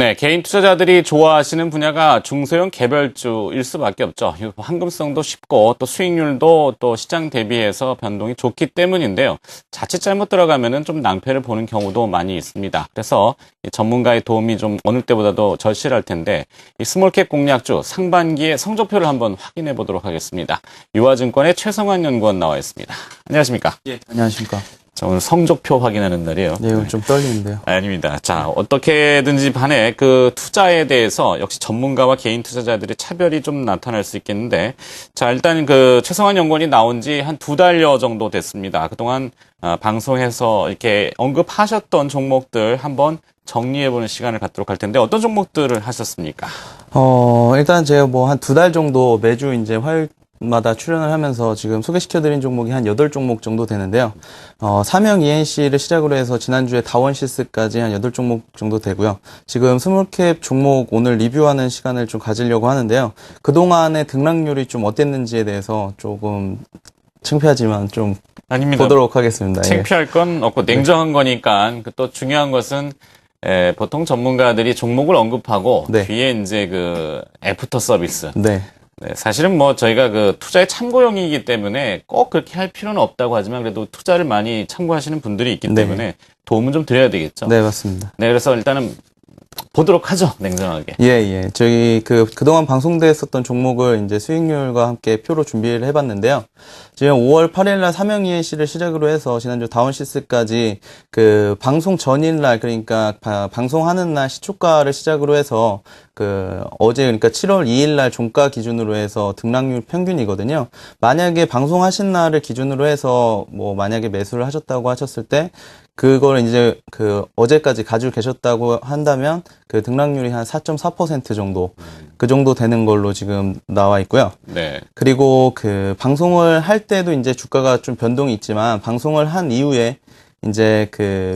네, 개인 투자자들이 좋아하시는 분야가 중소형 개별주일 수밖에 없죠. 환금성도 쉽고 또 수익률도 또 시장 대비해서 변동이 좋기 때문인데요. 자칫 잘못 들어가면은 좀 낭패를 보는 경우도 많이 있습니다. 그래서 전문가의 도움이 좀 어느 때보다도 절실할 텐데 이 스몰캡 공략주 상반기의 성적표를 한번 확인해 보도록 하겠습니다. 유화증권의 최성환 연구원 나와 있습니다. 안녕하십니까? 예, 안녕하십니까? 자, 오늘 성적표 확인하는 날이에요. 네, 오늘 좀 떨리는데요. 아닙니다. 자, 어떻게든지 반해 그 투자에 대해서 역시 전문가와 개인 투자자들의 차별이 좀 나타날 수 있겠는데, 자, 일단 그 최성환 연구원이 나온 지 한 2달여 정도 됐습니다. 그동안 방송에서 이렇게 언급하셨던 종목들 한번 정리해보는 시간을 갖도록 할 텐데, 어떤 종목들을 하셨습니까? 일단 제가 뭐 한 2달 정도 매주 이제 화요일마다 출연을 하면서 지금 소개시켜드린 종목이 한 8종목 정도 되는데요. 삼형 ENC를 시작으로 해서 지난주에 다원시스까지 한 8종목 정도 되고요. 지금 스몰캡 종목 오늘 리뷰하는 시간을 좀 가지려고 하는데요. 그동안의 등락률이 좀 어땠는지에 대해서 조금 창피하지만 좀 아닙니다. 보도록 하겠습니다. 창피할 건 없고 냉정한 거니까 또 중요한 것은 보통 전문가들이 종목을 언급하고 네. 뒤에 이제 그 애프터 서비스. 네. 네, 사실은 뭐 저희가 그 투자의 참고용이기 때문에 꼭 그렇게 할 필요는 없다고 하지만 그래도 투자를 많이 참고하시는 분들이 있기 때문에 도움은 좀 드려야 되겠죠. 네, 맞습니다. 네, 그래서 일단은 보도록 하죠, 냉정하게. 예. 저희 그동안 방송돼 있었던 종목을 이제 수익률과 함께 표로 준비를 해봤는데요. 지금 5월 8일날 삼형 ENC를 시작으로 해서 지난주 다운시스까지 그 방송 전일날, 그러니까 방송하는 날 시초가를 시작으로 해서 어제 그러니까 7월 2일날 종가 기준으로 해서 등락률 평균이거든요. 만약에 방송하신 날을 기준으로 해서 뭐 만약에 매수를 하셨다고 하셨을 때 그걸 이제 어제까지 가지고 계셨다고 한다면 그 등락률이 한 4.4% 정도 그 정도 되는 걸로 지금 나와 있고요. 네. 그리고 방송을 할 때도 이제 주가가 좀 변동이 있지만 방송을 한 이후에 이제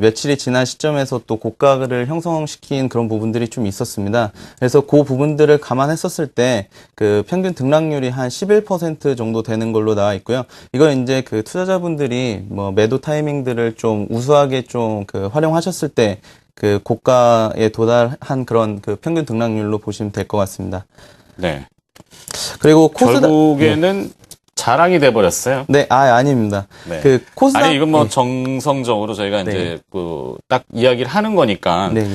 며칠이 지난 시점에서 또 고가를 형성시킨 그런 부분들이 좀 있었습니다. 그래서 그 부분들을 감안했었을 때 평균 등락률이 한 11% 정도 되는 걸로 나와 있고요. 이건 이제 투자자분들이 뭐 매도 타이밍들을 좀 우수하게 좀 활용하셨을 때 고가에 도달한 그런 평균 등락률로 보시면 될 것 같습니다. 네. 그리고 결국에는 자랑이 돼버렸어요. 네, 아닙니다. 네. 코스닥. 아니, 이건 뭐 정성적으로 저희가 이제 딱 이야기를 하는 거니까. 네.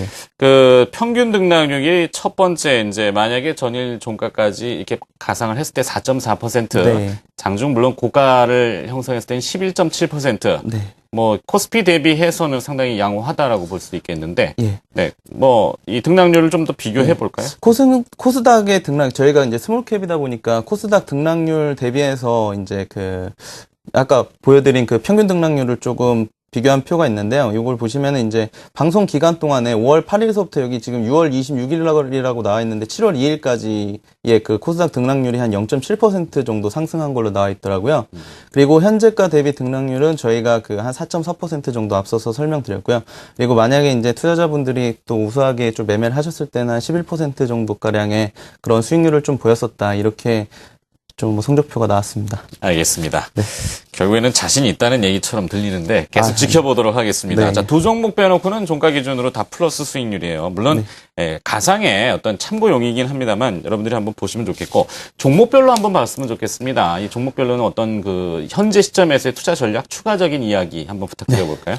평균 등락률이 첫 번째 이제 만약에 전일 종가까지 이렇게 가상을 했을 때 4.4%. 네. 장중 물론 고가를 형성했을 때는 11.7%. 네. 뭐 코스피 대비해서는 상당히 양호하다라고 볼 수도 있겠는데, 예. 네, 뭐 이 등락률을 좀 더 비교해 볼까요? 코스닥의 등락, 저희가 이제 스몰캡이다 보니까 코스닥 등락률 대비해서 이제 아까 보여드린 평균 등락률을 조금 비교한 표가 있는데요. 이걸 보시면은 이제 방송 기간 동안에 5월 8일서부터 여기 지금 6월 26일이라고 나와 있는데 7월 2일까지의 코스닥 등락률이 한 0.7% 정도 상승한 걸로 나와 있더라고요. 그리고 현재가 대비 등락률은 저희가 한 4.4% 정도 앞서서 설명드렸고요. 그리고 만약에 이제 투자자분들이 또 우수하게 좀 매매를 하셨을 때는 한 11% 정도가량의 그런 수익률을 좀 보였었다. 이렇게 좀 성적표가 나왔습니다. 알겠습니다. 네. 결국에는 자신이 있다는 얘기처럼 들리는데 계속 지켜보도록 하겠습니다. 네. 자, 2종목 빼놓고는 종가 기준으로 다 플러스 수익률이에요. 물론 가상의 어떤 참고용이긴 합니다만 여러분들이 한번 보시면 좋겠고 종목별로 한번 봤으면 좋겠습니다. 이 종목별로는 어떤 현재 시점에서의 투자 전략 추가적인 이야기 한번 부탁드려볼까요?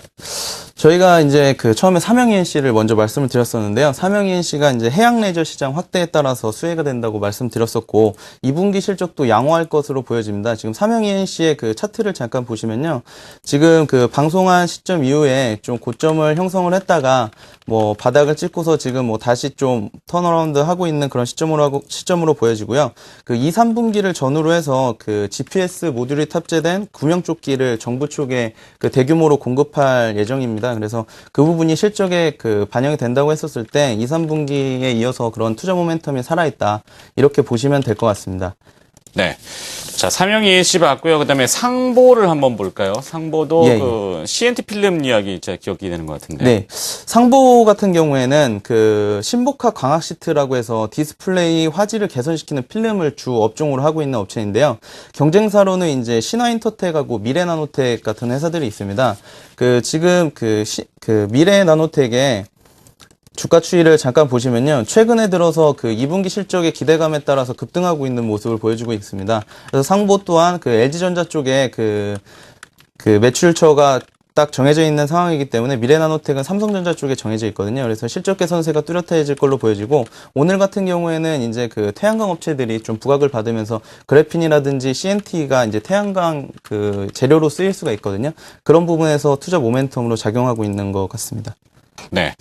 저희가 이제 처음에 삼형 ENC를 먼저 말씀을 드렸었는데요. 삼형 ENC가 이제 해양 레저 시장 확대에 따라서 수혜가 된다고 말씀드렸었고 2분기 실적도 양호할 것으로 보여집니다. 지금 삼형 ENC의 차트를 잠깐 보시면요. 지금 방송한 시점 이후에 좀 고점을 형성을 했다가 뭐 바닥을 찍고서 지금 뭐 다시 좀 턴어라운드 하고 있는 그런 시점으로 보여지고요. 2, 3분기를 전후로 해서 GPS 모듈이 탑재된 구명조끼를 정부 쪽에 대규모로 공급할 예정입니다. 그래서 그 부분이 실적에 반영이 된다고 했었을 때 2, 3분기에 이어서 그런 투자 모멘텀이 살아있다. 이렇게 보시면 될 것 같습니다. 네. 자, 삼형 ENC 봤고요. 그다음에 상보를 한번 볼까요? 상보도 예. CNT 필름 이야기 제가 기억이 되는 것 같은데. 네. 상보 같은 경우에는 신복합 광학 시트라고 해서 디스플레이 화질을 개선시키는 필름을 주 업종으로 하고 있는 업체인데요. 경쟁사로는 이제 신화인터텍하고 미래나노텍 같은 회사들이 있습니다. 지금 미래나노텍에 주가 추이를 잠깐 보시면요. 최근에 들어서 그 2분기 실적의 기대감에 따라서 급등하고 있는 모습을 보여주고 있습니다. 그래서 상보 또한 그 LG전자 쪽에 그 매출처가 딱 정해져 있는 상황이기 때문에 미래나노텍은 삼성전자 쪽에 정해져 있거든요. 그래서 실적 개선세가 뚜렷해질 걸로 보여지고, 오늘 같은 경우에는 이제 그 태양광 업체들이 좀 부각을 받으면서 그래핀이라든지 CNT가 이제 태양광 그 재료로 쓰일 수가 있거든요. 그런 부분에서 투자 모멘텀으로 작용하고 있는 것 같습니다. 네.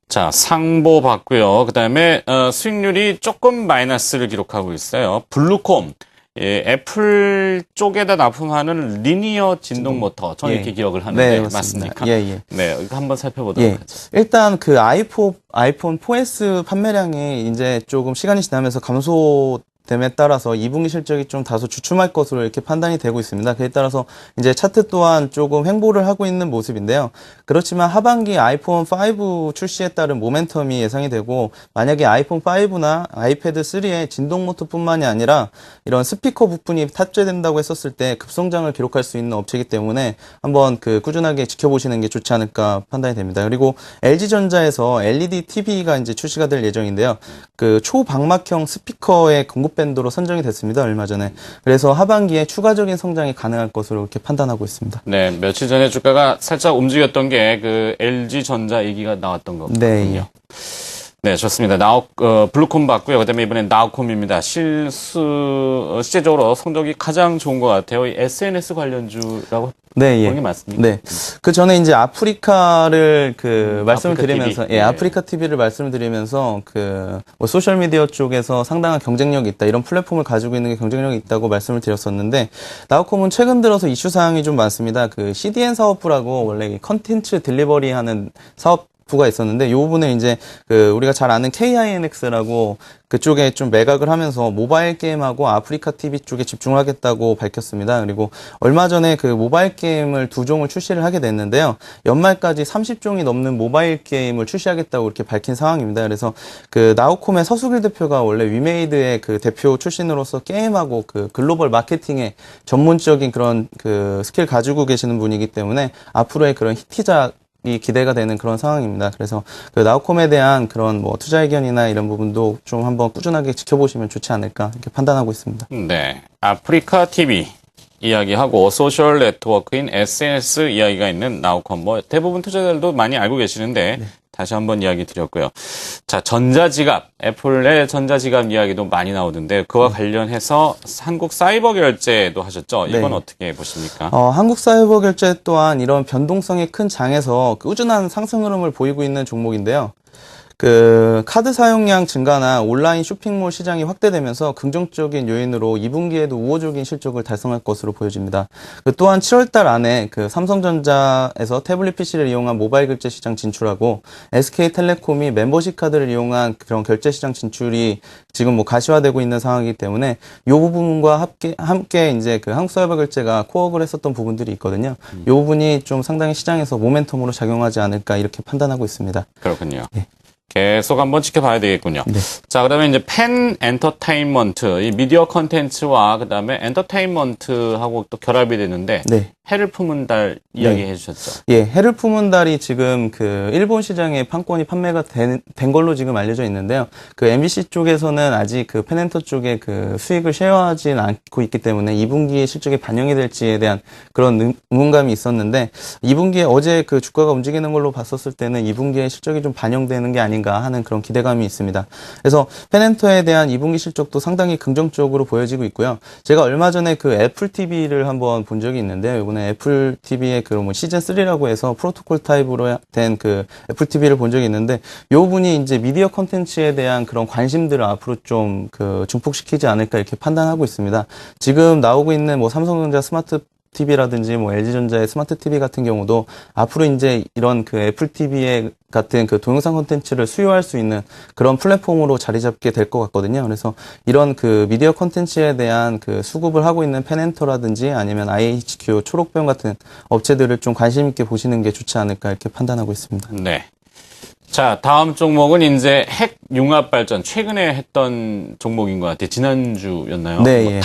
자, 상보 봤고요. 그 다음에 수익률이 조금 마이너스를 기록하고 있어요. 블루콤. 예, 애플 쪽에다 납품하는 리니어 진동 모터. 저는 이렇게 기억을 하는데 네, 맞습니까? 예. 네, 이거 한번 살펴보도록 하죠. 일단 그 아이폰 4S 판매량이 이제 조금 시간이 지나면서 감소됨에 따라서 2분기 실적이 좀 다소 주춤할 것으로 이렇게 판단이 되고 있습니다. 그에 따라서 이제 차트 또한 조금 횡보를 하고 있는 모습인데요. 그렇지만 하반기 아이폰 5 출시에 따른 모멘텀이 예상이 되고, 만약에 아이폰 5나 아이패드 3의 진동 모터뿐만이 아니라 이런 스피커 부품이 탑재된다고 했었을 때 급성장을 기록할 수 있는 업체이기 때문에 한번 그 꾸준하게 지켜보시는 게 좋지 않을까 판단이 됩니다. 그리고 LG전자에서 LED TV가 이제 출시가 될 예정인데요. 그 초방막형 스피커의 공급 밴드로 선정이 됐습니다. 얼마 전에. 그래서 하반기에 추가적인 성장이 가능할 것으로 이렇게 판단하고 있습니다. 네, 며칠 전에 주가가 살짝 움직였던 게 그 LG전자 얘기가 나왔던 거군요. 네. 네, 좋습니다. 블루콤 봤고요. 그 다음에 이번엔 나우콤입니다. 실제적으로 성적이 가장 좋은 것 같아요. 이 SNS 관련주라고 보는 게 맞습니까? 네. 그 전에 이제 아프리카를 말씀을 아프리카 드리면서, TV. 아프리카 TV를 말씀을 드리면서 뭐 소셜미디어 쪽에서 상당한 경쟁력이 있다. 이런 플랫폼을 가지고 있는 게 경쟁력이 있다고 말씀을 드렸었는데, 나우콤은 최근 들어서 이슈 사항이 좀 많습니다. 그 CDN 사업부라고 원래 컨텐츠 딜리버리 하는 사업부가 있었는데, 이 부분에 이제 우리가 잘 아는 KINX라고 그쪽에 좀 매각을 하면서 모바일 게임하고 아프리카 TV 쪽에 집중하겠다고 밝혔습니다. 그리고 얼마 전에 그 모바일 게임을 2종을 출시를 하게 됐는데요. 연말까지 30종이 넘는 모바일 게임을 출시하겠다고 이렇게 밝힌 상황입니다. 그래서 그 나우콤의 서수길 대표가 원래 위메이드의 그 대표 출신으로서 게임하고 그 글로벌 마케팅에 전문적인 그런 그 스킬 가지고 계시는 분이기 때문에 앞으로의 그런 히트작 이 기대가 되는 그런 상황입니다. 그래서 그 나우콤에 대한 그런 뭐 투자 의견이나 이런 부분도 좀 한번 꾸준하게 지켜보시면 좋지 않을까 이렇게 판단하고 있습니다. 네. 아프리카 TV 이야기하고 소셜 네트워크인 SNS 이야기가 있는 나우콤. 뭐 대부분 투자자들도 많이 알고 계시는데 다시 한번 이야기 드렸고요. 자, 전자지갑, 애플의 전자지갑 이야기도 많이 나오던데 그와 관련해서 한국 사이버 결제도 하셨죠? 이건 어떻게 보십니까? 한국 사이버 결제 또한 이런 변동성이 큰 장에서 꾸준한 상승 흐름을 보이고 있는 종목인데요. 그 카드 사용량 증가나 온라인 쇼핑몰 시장이 확대되면서 긍정적인 요인으로 2분기에도 우호적인 실적을 달성할 것으로 보여집니다. 또한 7월달 안에 그 삼성전자에서 태블릿 PC를 이용한 모바일 결제 시장 진출하고 SK텔레콤이 멤버십 카드를 이용한 그런 결제 시장 진출이 지금 뭐 가시화되고 있는 상황이기 때문에 이 부분과 함께 이제 그 한국 사이버 결제가 코어를 했었던 부분들이 있거든요. 이 부분이 좀 상당히 시장에서 모멘텀으로 작용하지 않을까 이렇게 판단하고 있습니다. 그렇군요. 계속 한번 지켜봐야 되겠군요. 자, 그러면 이제 팬 엔터테인먼트, 이 미디어 컨텐츠와 그 다음에 엔터테인먼트하고 또 결합이 되는데 해를 품은 달 이야기 해주셨죠. 해를 품은 달이 지금 그 일본 시장에 판권이 판매가 된 걸로 지금 알려져 있는데요. 그 MBC 쪽에서는 아직 그 팬엔터 쪽에 그 수익을 쉐어하진 않고 있기 때문에 2분기에 실적에 반영이 될지에 대한 그런 의문감이 있었는데 2분기에 어제 그 주가가 움직이는 걸로 봤었을 때는 2분기에 실적이 좀 반영되는 게 아닌가 하는 그런 기대감이 있습니다. 그래서 팬엔터에 대한 2분기 실적도 상당히 긍정적으로 보여지고 있고요. 제가 얼마 전에 그 애플 TV를 한번 본 적이 있는데요. 이번에 애플 TV의 그 뭐 시즌 3라고 해서 프로토콜 타입으로 된 그 애플 TV를 본 적이 있는데 요 분이 이제 미디어 컨텐츠에 대한 그런 관심들을 앞으로 좀 그 증폭시키지 않을까 이렇게 판단하고 있습니다. 지금 나오고 있는 뭐 삼성전자 스마트 TV라든지 뭐 LG전자의 스마트 TV 같은 경우도 앞으로 이제 이런 그 애플 TV의 같은 그 동영상 콘텐츠를 수요할 수 있는 그런 플랫폼으로 자리 잡게 될 것 같거든요. 그래서 이런 그 미디어 콘텐츠에 대한 그 수급을 하고 있는 팬엔터라든지 아니면 IHQ, 초록병 같은 업체들을 좀 관심 있게 보시는 게 좋지 않을까 이렇게 판단하고 있습니다. 네. 자, 다음 종목은 이제 핵 융합 발전 최근에 했던 종목인 것 같아요. 지난주였나요? 네.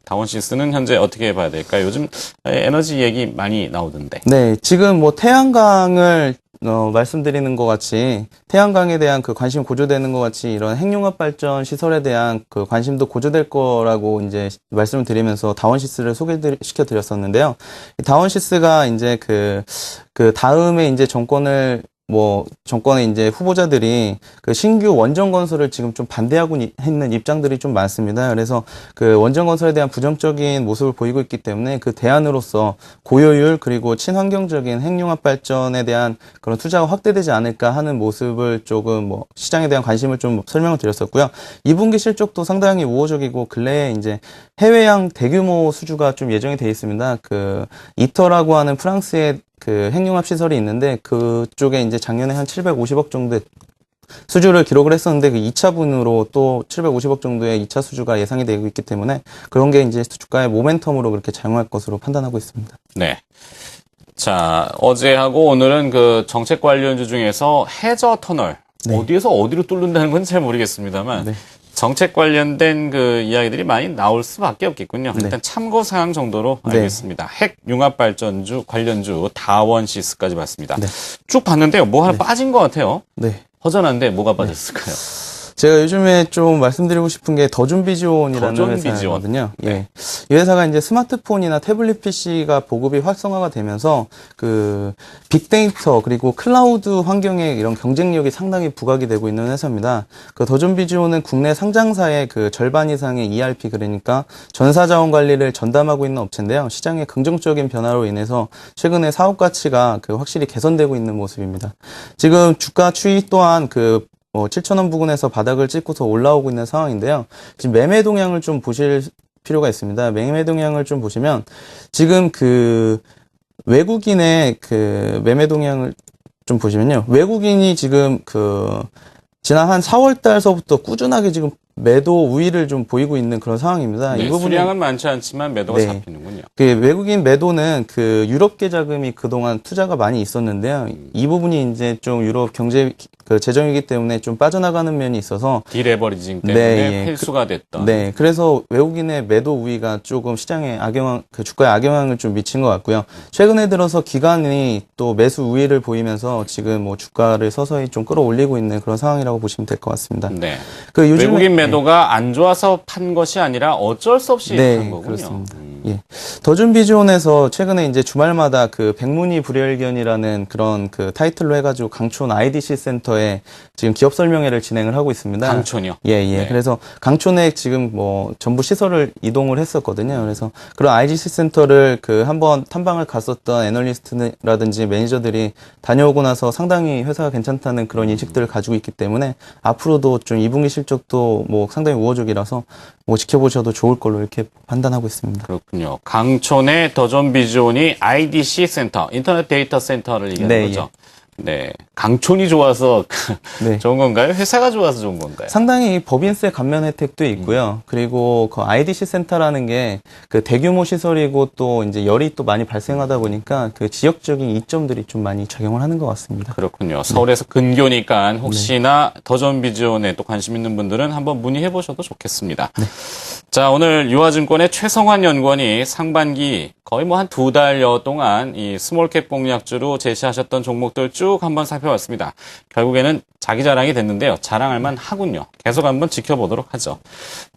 다원시스는 현재 어떻게 봐야 될까요? 요즘 에너지 얘기 많이 나오던데. 네, 지금 뭐 태양광을 말씀드리는 것 같이 태양광에 대한 그 관심 고조되는 것 같이 이런 핵융합 발전 시설에 대한 그 관심도 고조될 거라고 이제 말씀을 드리면서 다원시스를 소개시켜 드렸었는데요. 다원시스가 이제 그 다음에 이제 정권의 이제 후보자들이 그 신규 원전 건설을 지금 좀 반대하고 있는 입장들이 좀 많습니다. 그래서 그 원전 건설에 대한 부정적인 모습을 보이고 있기 때문에 그 대안으로서 고효율 그리고 친환경적인 핵융합 발전에 대한 그런 투자가 확대되지 않을까 하는 모습을 조금 시장에 대한 관심을 좀 설명을 드렸었고요. 2분기 실적도 상당히 우호적이고 근래에 이제 해외양 대규모 수주가 좀 예정이 되어 있습니다. 그 이터라고 하는 프랑스의 그 핵융합 시설이 있는데 그쪽에 이제 작년에 한 750억 정도의 수주를 기록을 했었는데 그 2차분으로 또 750억 정도의 2차 수주가 예상이 되고 있기 때문에 그런 게 이제 주가의 모멘텀으로 그렇게 작용할 것으로 판단하고 있습니다. 네. 자, 어제하고 오늘은 그 정책 관련주 중에서 해저 터널 네. 어디에서 어디로 뚫는다는 건 잘 모르겠습니다만 네. 정책 관련된 그 이야기들이 많이 나올 수밖에 없겠군요. 네. 일단 참고 사항 정도로 알겠습니다. 핵 융합 발전주 관련주 다원시스까지 봤습니다. 네. 쭉 봤는데요. 뭐 하나 빠진 것 같아요. 네. 허전한데 뭐가 빠졌을까요? 제가 요즘에 좀 말씀드리고 싶은 게 더존비지온이라는 더존비지온. 회사거든요. 네. 예. 이 회사가 이제 스마트폰이나 태블릿 PC가 보급이 활성화가 되면서 그 빅데이터 그리고 클라우드 환경에 이런 경쟁력이 상당히 부각이 되고 있는 회사입니다. 그 더존비지온은 국내 상장사의 그 절반 이상의 ERP 그러니까 전사자원 관리를 전담하고 있는 업체인데요. 시장의 긍정적인 변화로 인해서 최근에 사업 가치가 그 확실히 개선되고 있는 모습입니다. 지금 주가 추이 또한 7,000원 부근에서 바닥을 찍고서 올라오고 있는 상황인데요. 지금 매매 동향을 좀 보실 필요가 있습니다. 매매 동향을 좀 보시면 지금 그 외국인의 그 매매 동향을 좀 보시면요. 외국인이 지금 지난 한 4월 달서부터 꾸준하게 지금 매도 우위를 좀 보이고 있는 그런 상황입니다. 네, 이 부분은 수량은 많지 않지만 매도가 네. 잡히는군요. 그 외국인 매도는 그 유럽계 자금이 그동안 투자가 많이 있었는데요. 이 부분이 이제 좀 유럽 경제 재정이기 때문에 좀 빠져나가는 면이 있어서 디레버리징 때문에 네, 예. 필수가 됐던. 네, 그래서 외국인의 매도 우위가 조금 시장에 주가에 악영향을 좀 미친 것 같고요. 최근에 들어서 기관이 또 매수 우위를 보이면서 지금 주가를 서서히 좀 끌어올리고 있는 그런 상황이라고 보시면 될 것 같습니다. 네. 요즘에 외국인 매도가 안 좋아서 판 것이 아니라 어쩔 수 없이 네, 판 거군요. 그렇습니다. 예. 더존비지온에서 최근에 이제 주말마다 그 백문이 불여일견이라는 그런 그 타이틀로 해가지고 강촌 IDC 센터에 지금 기업 설명회를 진행을 하고 있습니다. 강촌이요? 예. 네. 그래서 강촌에 지금 전부 시설을 이동을 했었거든요. 그래서 그런 IDC 센터를 한번 탐방을 갔었던 애널리스트라든지 매니저들이 다녀오고 나서 상당히 회사가 괜찮다는 그런 인식들을 가지고 있기 때문에 앞으로도 좀 2분기 실적도 상당히 우호적이라서 지켜보셔도 좋을 걸로 이렇게 판단하고 있습니다. 그렇군요. 강촌의 더존비지온이 IDC 센터, 인터넷 데이터 센터를 얘기하는 네, 거죠. 네. 강촌이 좋아서 네. 좋은 건가요? 회사가 좋아서 좋은 건가요? 상당히 법인세 감면 혜택도 있고요. 그리고 그 IDC 센터라는 게 그 대규모 시설이고 또 이제 열이 또 많이 발생하다 보니까 그 지역적인 이점들이 좀 많이 작용을 하는 것 같습니다. 그렇군요. 서울에서 근교니까 혹시나 더존비지온에 또 관심 있는 분들은 한번 문의해 보셔도 좋겠습니다. 네. 자, 오늘 유화증권의 최성환 연구원이 상반기 거의 한 2달여 동안 이 스몰캡 공략주로 제시하셨던 종목들 쭉 한번 살펴봤습니다. 결국에는 자기 자랑이 됐는데요. 자랑할 만 하군요. 계속 한번 지켜보도록 하죠.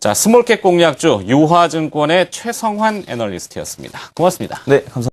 자, 스몰캡 공략주 유화증권의 최성환 애널리스트였습니다. 고맙습니다. 네, 감사합니다.